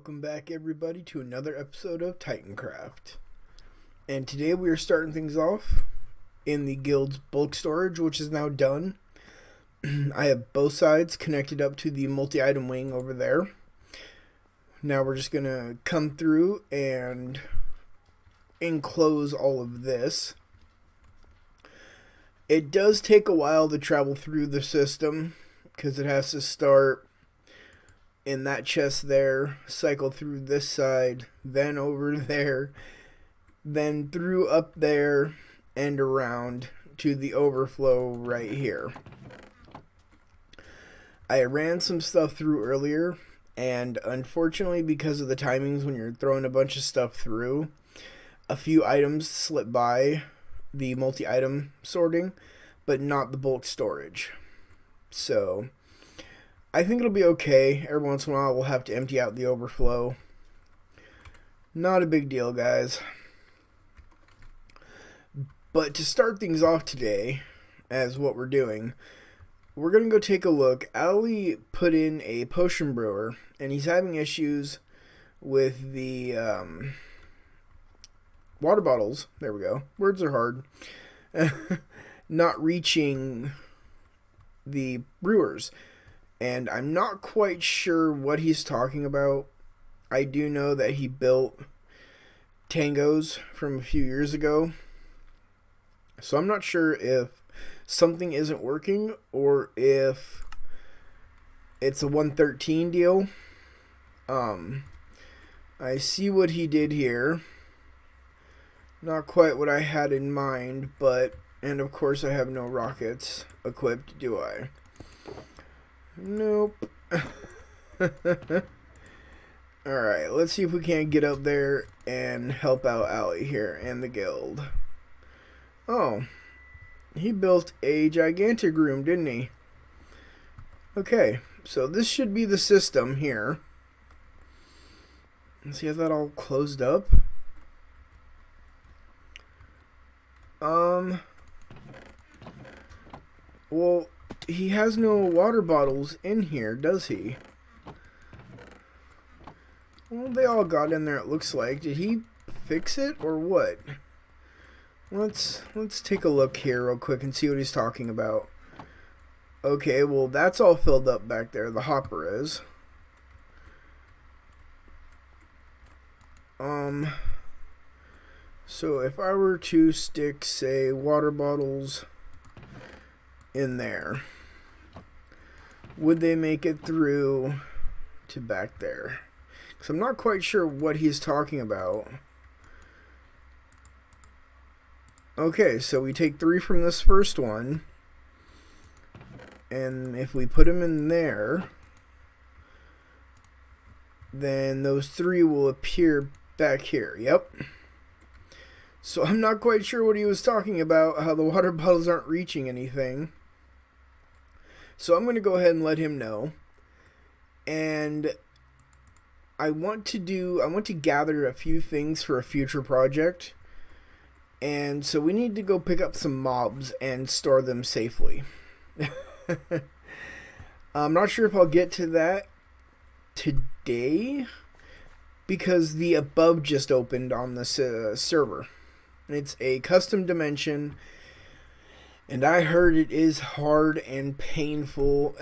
Welcome back, everybody, to another episode of titancraft. And today we are starting things off in the guild's bulk storage, which is now done. I have both sides connected up to the multi-item wing over there. Now we're just going to come through and enclose all of this. It does take a while to travel through the system because it has to start in that chest there, cycle through this side, then over there, then through up there and around to the overflow right here. I ran some stuff through earlier, and unfortunately, because of the timings when you're throwing a bunch of stuff through, a few items slip by the multi-item sorting, but not the bulk storage. So I think it'll be okay. Every once in a while we'll have to empty out the overflow. Not a big deal, guys. But to start things off today, as what we're doing, we're going to go take a look. Ali put in a potion brewer, and he's having issues with the water bottles. There we go. Words are hard. Not reaching the brewers. And I'm not quite sure what he's talking about. I do know that he built tangos from a few years ago. So I'm not sure if something isn't working or if it's a 113 deal. I see what he did here. Not quite what I had in mind, but, and of course I have no rockets equipped, do I? Nope. Alright, let's see if we can't get up there and help out Ali here and the guild. Oh, he built a gigantic room, didn't he? Okay, so this should be the system here. Let's see, has that all closed up? Well, he has no water bottles in here, does he? Well, they all got in there, it looks like. Did he fix it or what? Let's take a look here real quick and see what he's talking about. Okay, well, that's all filled up back there. The hopper is. So if I were to stick, say, water bottles in there, would they make it through to back there? Because I'm not quite sure what he's talking about. Okay, so we take 3 from this first one, and if we put them in there, then those 3 will appear back here. Yep. So I'm not quite sure what he was talking about, how the water bottles aren't reaching anything. So I'm going to go ahead and let him know. And I want to gather a few things for a future project. And so we need to go pick up some mobs and store them safely. I'm not sure if I'll get to that today, because the above just opened on the server. It's a custom dimension, and I heard it is hard and painful,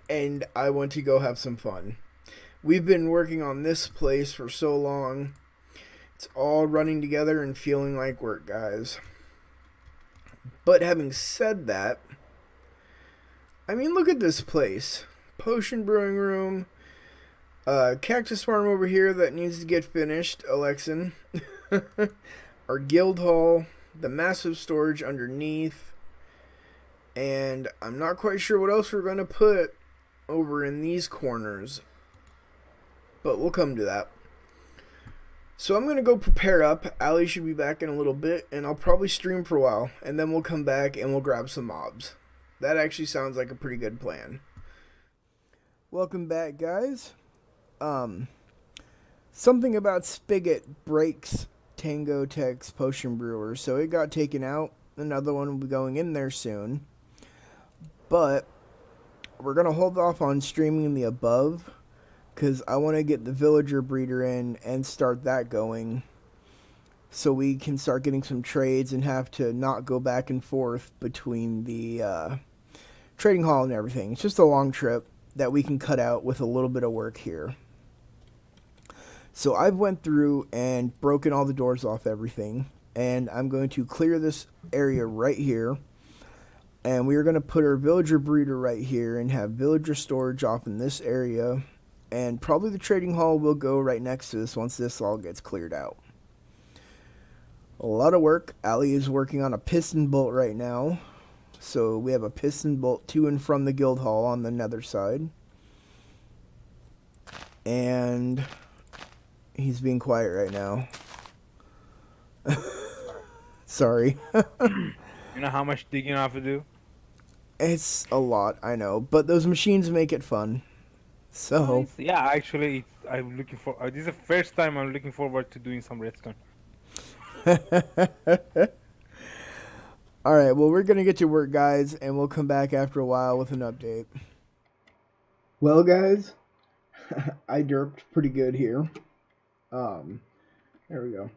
and I want to go have some fun. We've been working on this place for so long. It's all running together and feeling like work, guys. But having said that, I mean, look at this place. Potion brewing room. Cactus farm over here that needs to get finished, Alexin. Our guild hall. The massive storage underneath. And I'm not quite sure what else we're going to put over in these corners. But we'll come to that. So I'm going to go prepare up. Ali should be back in a little bit, and I'll probably stream for a while, and then we'll come back and we'll grab some mobs. That actually sounds like a pretty good plan. Welcome back, guys. Something about Spigot breaks Tango Tech's potion brewer, so it got taken out. Another one will be going in there soon. But we're going to hold off on streaming the above because I want to get the villager breeder in and start that going, so we can start getting some trades and have to not go back and forth between the trading hall and everything. It's just a long trip that we can cut out with a little bit of work here. So I've went through and broken all the doors off everything, and I'm going to clear this area right here, and we are going to put our villager breeder right here and have villager storage off in this area, and probably the trading hall will go right next to this once this all gets cleared out. A lot of work. Ali is working on a piston bolt right now, so we have a piston bolt to and from the guild hall on the nether side, and he's being quiet right now. Sorry. You know how much digging I have to do? It's a lot, I know, but those machines make it fun. So, Nice. Yeah, actually, I'm looking for. This is the first time I'm looking forward to doing some redstone. alright, well, we're going to get to work, guys, and we'll come back after a while with an update. Well, guys, I derped pretty good here. There we go.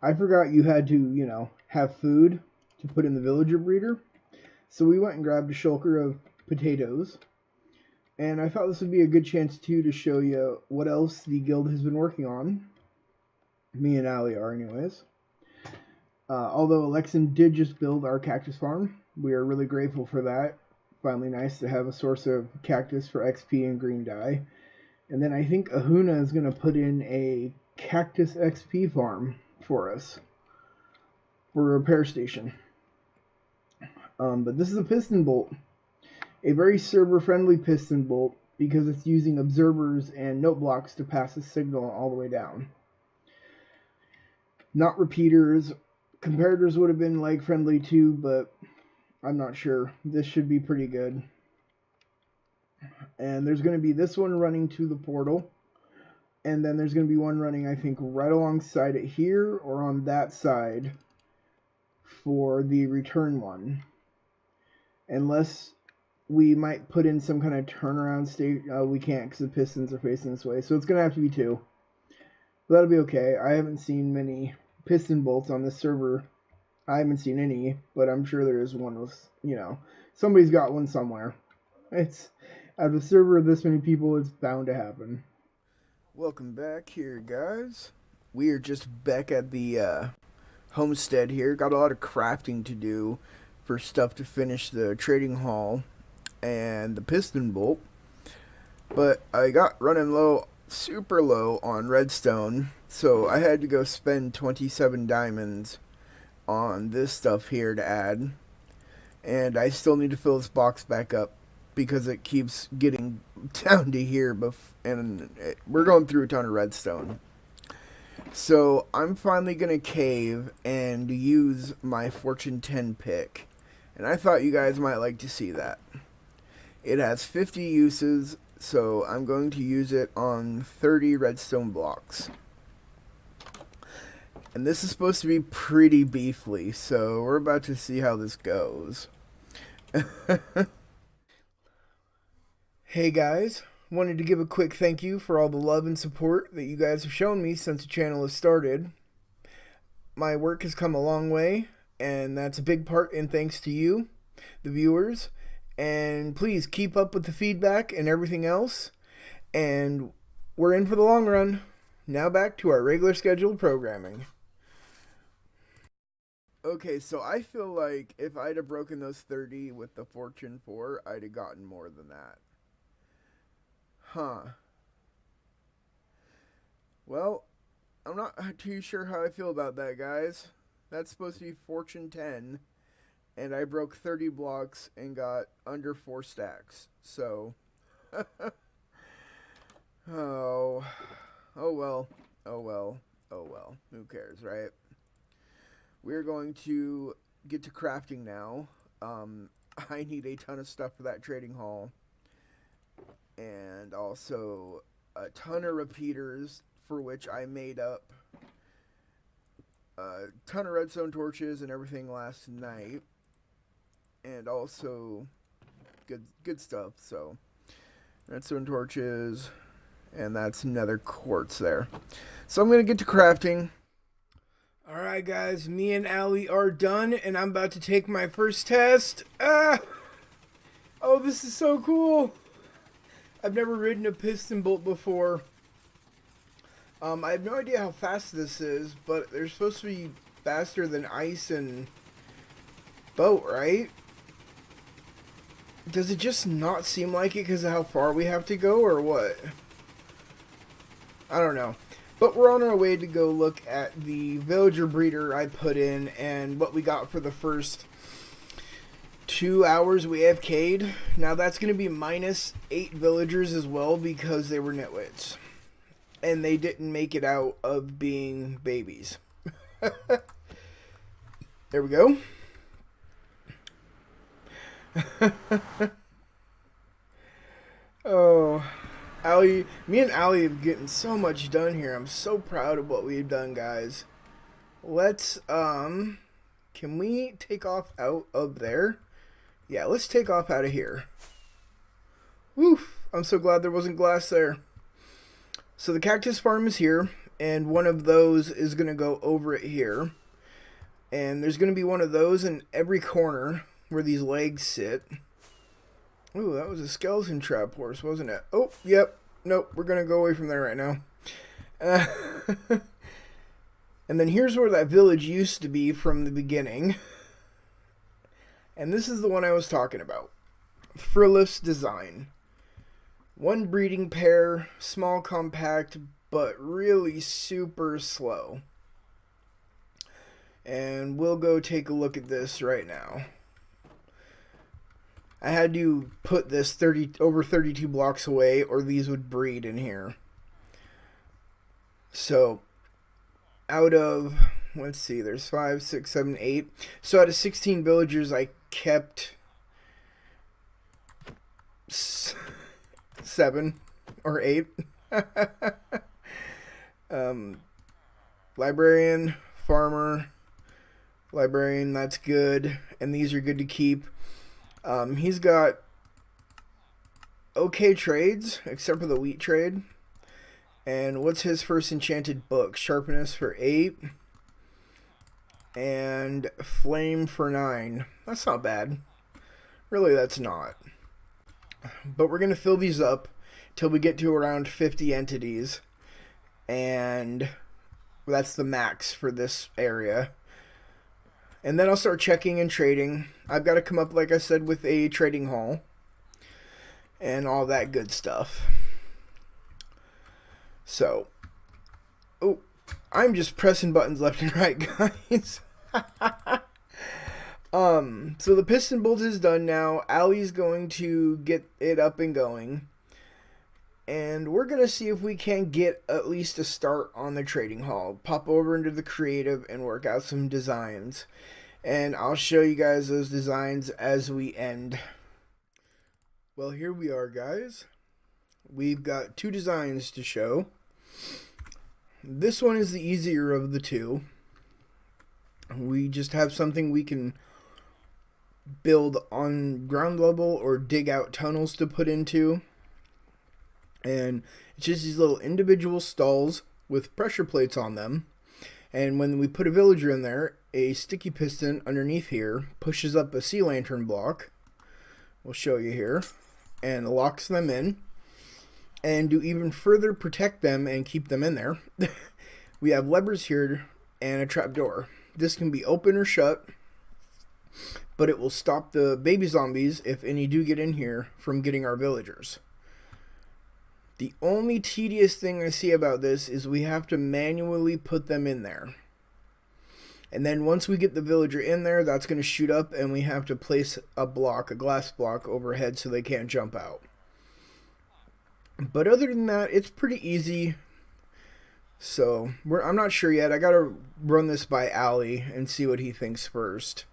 I forgot you had to, have food to put in the villager breeder. So we went and grabbed a shulker of potatoes. And I thought this would be a good chance, too, to show you what else the guild has been working on. Me and Ali are, anyways. Although Alexan did just build our cactus farm. We are really grateful for that. Finally nice to have a source of cactus for XP and green dye. And then I think Ahuna is going to put in a cactus XP farm for us. For a repair station. But this is a piston bolt. A very server-friendly piston bolt because it's using observers and note blocks to pass the signal all the way down. Not repeaters. Comparators would have been lag-friendly too, but I'm not sure. This should be pretty good. And there's going to be this one running to the portal. And then there's going to be one running, I think, right alongside it here or on that side for the return one. Unless we might put in some kind of turnaround state. We can't because the pistons are facing this way. So it's going to have to be two. But that'll be okay. I haven't seen many piston bolts on this server. I haven't seen any, but I'm sure there is one with, somebody's got one somewhere. It's out of a server of this many people, it's bound to happen. Welcome back here, guys. We are just back at the homestead here. Got a lot of crafting to do for stuff to finish the trading hall and the piston bolt. But I got running low, super low on redstone, so I had to go spend 27 diamonds on this stuff here to add. And I still need to fill this box back up because it keeps getting down to here, we're going through a ton of redstone. So I'm finally going to cave and use my Fortune 10 pick. And I thought you guys might like to see that. It has 50 uses, so I'm going to use it on 30 redstone blocks. And this is supposed to be pretty beefly, so we're about to see how this goes. Hey guys, wanted to give a quick thank you for all the love and support that you guys have shown me since the channel has started. My work has come a long way, and that's a big part in thanks to you, the viewers. And please keep up with the feedback and everything else. And we're in for the long run. Now back to our regular scheduled programming. Okay, so I feel like if I'd have broken those 30 with the Fortune 4, I'd have gotten more than that. Huh. Well, I'm not too sure how I feel about that, guys. That's supposed to be Fortune 10, and I broke 30 blocks and got under 4 stacks. So, oh well. Who cares, right? We're going to get to crafting now. I need a ton of stuff for that trading hall, and also a ton of repeaters for which I made up a ton of redstone torches and everything last night, and also good stuff. So redstone torches And that's another quartz there. So I'm going to get to crafting. Alright guys, me and Allie are done, and I'm about to take my first test. Ah! Oh, this is so cool. I've never ridden a piston bolt before. I have no idea how fast this is, but they're supposed to be faster than ice and boat, right? Does it just not seem like it because of how far we have to go, or what? I don't know. But we're on our way to go look at the villager breeder I put in and what we got for the first 2 hours we AFK'd. Now that's going to be minus 8 villagers as well because they were nitwits. And they didn't make it out of being babies. There we go. Oh, Allie, me and Allie have getting so much done here. I'm so proud of what we've done, guys. Let's, can we take off out of there? Yeah, let's take off out of here. Woof, I'm so glad there wasn't glass there. So the cactus farm is here, and one of those is going to go over it here. And there's going to be one of those in every corner where these legs sit. Ooh, that was a skeleton trap horse, wasn't it? Oh, yep. Nope, we're going to go away from there right now. And then here's where that village used to be from the beginning. And this is the one I was talking about. Frillis design. One breeding pair, small, compact, but really super slow. And we'll go take a look at this right now. I had to put this over 32 blocks away or these would breed in here. So, out of, let's see, there's 5, 6, 7, 8. So out of 16 villagers, I kept 7 or 8. Librarian, farmer, librarian, that's good. And these are good to keep. He's got okay trades, except for the wheat trade. And what's his first enchanted book? Sharpness for 8. And flame for 9. That's not bad. Really, that's not. But we're going to fill these up till we get to around 50 entities. And that's the max for this area. And then I'll start checking and trading. I've got to come up, like I said, with a trading hall. And all that good stuff. So. Oh, I'm just pressing buttons left and right, guys. So the piston bolt is done now. Allie's going to get it up and going. And we're going to see if we can get at least a start on the trading hall. Pop over into the creative and work out some designs. And I'll show you guys those designs as we end. Well, here we are, guys. We've got 2 designs to show. This one is the easier of the 2. We just have something we can build on ground level or dig out tunnels to put into. And it's just these little individual stalls with pressure plates on them. And when we put a villager in there, a sticky piston underneath here pushes up a sea lantern block. We'll show you here. And locks them in. And to even further protect them and keep them in there, we have levers here and a trapdoor. This can be open or shut, but it will stop the baby zombies, if any do get in here, from getting our villagers. The only tedious thing I see about this is we have to manually put them in there. And then once we get the villager in there, that's going to shoot up and we have to place a glass block overhead so they can't jump out. But other than that, it's pretty easy. So, I'm not sure yet. I got to run this by Allie and see what he thinks first.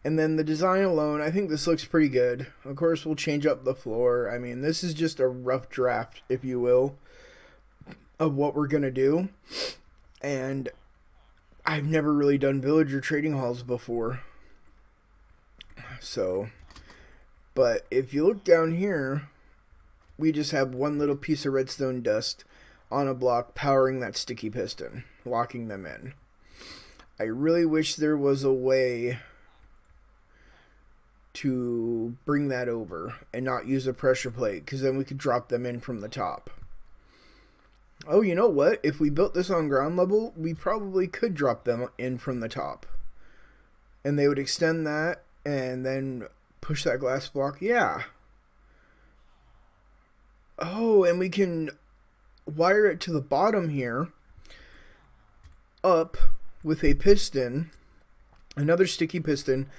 And then the design alone, I think this looks pretty good. Of course, we'll change up the floor. I mean, this is just a rough draft, if you will, of what we're going to do. And I've never really done villager trading halls before. So, but if you look down here, we just have one little piece of redstone dust on a block powering that sticky piston, locking them in. I really wish there was a way to bring that over and not use a pressure plate, because then we could drop them in from the top. Oh, you know what? If we built this on ground level, we probably could drop them in from the top. And they would extend that and then push that glass block. Yeah. Oh, and we can wire it to the bottom here, up with a piston, another sticky piston,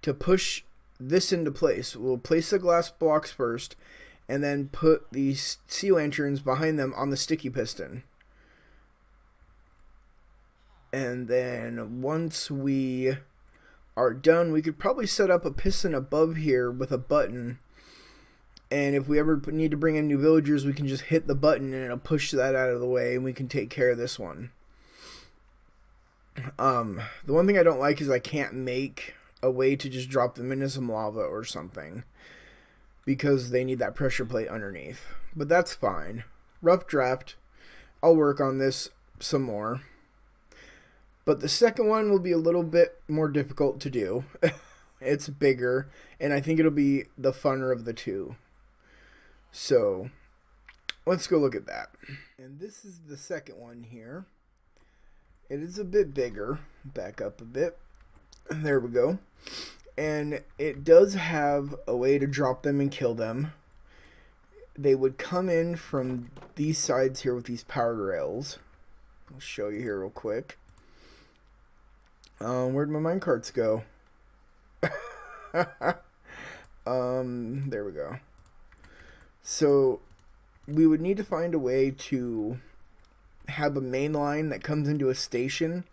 to push this into place. We'll place the glass blocks first, and then put these sea lanterns behind them on the sticky piston. And then once we are done, we could probably set up a piston above here with a button. And if we ever need to bring in new villagers, we can just hit the button and it'll push that out of the way, and we can take care of this one. The one thing I don't like is I can't make a way to just drop them into some lava or something, because they need that pressure plate underneath. But that's fine. Rough draft. I'll work on this some more. But the second one will be a little bit more difficult to do. It's bigger, and I think it'll be the funner of the two. So, let's go look at that. And this is the second one here. It is a bit bigger. Back up a bit. There we go. And it does have a way to drop them and kill them. They would come in from these sides here with these power rails. I'll show you here real quick. Where'd my minecarts go? There we go. So we would need to find a way to have a main line that comes into a station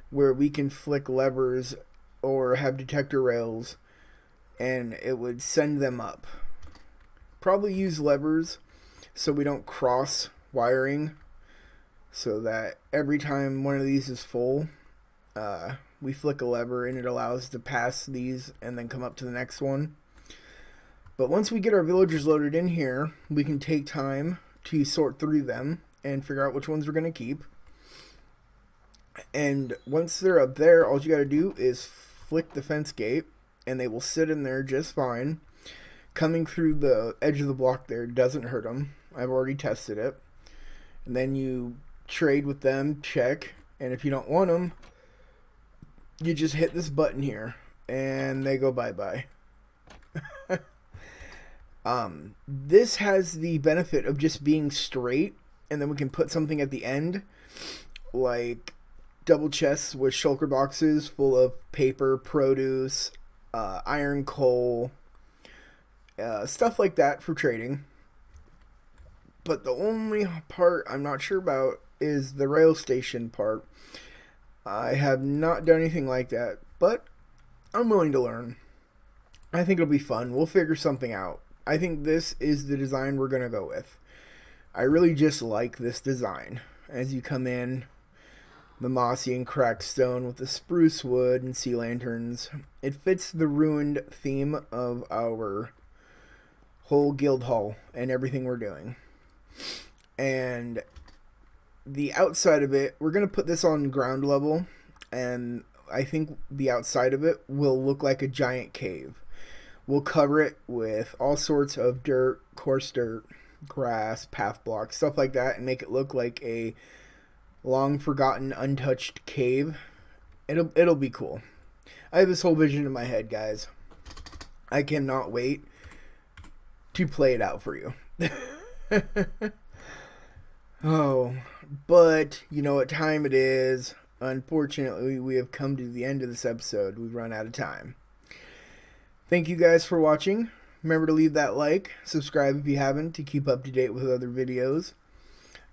where we can flick levers or have detector rails, and it would send them up. Probably use levers so we don't cross wiring, so that every time one of these is full, we flick a lever and it allows us to pass these and then come up to the next one. But once we get our villagers loaded in here, we can take time to sort through them and figure out which ones we're going to keep. And once they're up there, all you got to do is flick the fence gate, and they will sit in there just fine. Coming through the edge of the block there doesn't hurt them. I've already tested it. And then you trade with them, check, and if you don't want them, you just hit this button here, and they go bye-bye. This has the benefit of just being straight, and then we can put something at the end, like double chests with shulker boxes full of paper, produce, iron, coal, stuff like that for trading. But the only part I'm not sure about is the rail station part. I have not done anything like that, but I'm willing to learn. I think it'll be fun. We'll figure something out. I think this is the design we're going to go with. I really just like this design. As you come in, the mossy and cracked stone with the spruce wood and sea lanterns. It fits the ruined theme of our whole guild hall and everything we're doing. And the outside of it, we're going to put this on ground level, and I think the outside of it will look like a giant cave. We'll cover it with all sorts of dirt, coarse dirt, grass, path blocks, stuff like that, and make it look like a long forgotten, untouched cave. It'll be cool. I have this whole vision in my head, guys. I cannot wait to play it out for you. Oh, but you know what time it is. Unfortunately, we have come to the end of this episode. We've run out of time. Thank you guys for watching. Remember to leave that like, subscribe if you haven't, to keep up to date with other videos.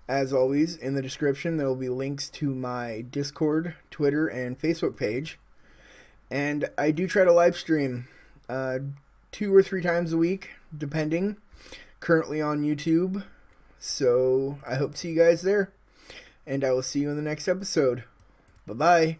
As always, in the description there will be links to my Discord, Twitter, and Facebook page. And I do try to live stream 2 or 3 times a week, depending. Currently on YouTube. So I hope to see you guys there. And I will see you in the next episode. Bye-bye.